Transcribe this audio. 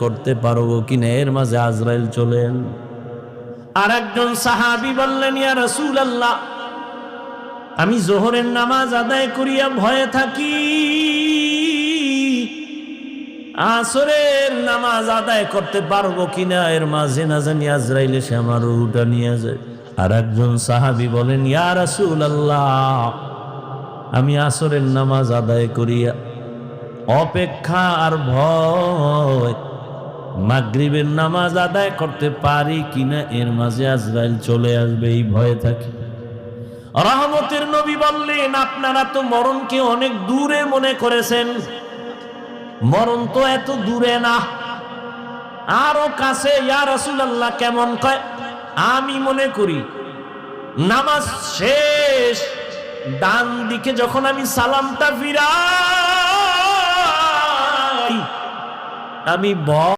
করতে পারবো কিনা, এর মাঝে আজরাইল চলেন। আর একজন সাহাবী বললেন, ইয়া রাসূলুল্লাহ, আমি যোহরের নামাজ আদায় করিয়া ভয়ে থাকি, আসরের নামাজ আদায় করতে পারবো কিনা, এর মাঝে না জানি আজরাইল এসে আমার রূহটা নিয়ে যায়। আর একজন সাহাবী বলেন, ইয়া রাসূলুল্লাহ, আমি আসরের নামাজ আদায় করিয়া অপেক্ষা আর ভয় মাগরিবের নামাজ আদায় করতে পারি কিনা, এর মাঝে আজরাইল চলে আসবে, এই ভয়ে থাকি। রহমতের নবী বললেন, আপনারা তো মরণকে অনেক দূরে মনে করেছেন, মরণ তো এত দূরে না, আরো কাছে। ইয়া রাসূলুল্লাহ, কেমন? কয়, আমি মনে করি নামাজ শেষ, ডান দিকে যখন আমি সালামটা ফিরাই, আমি ভয়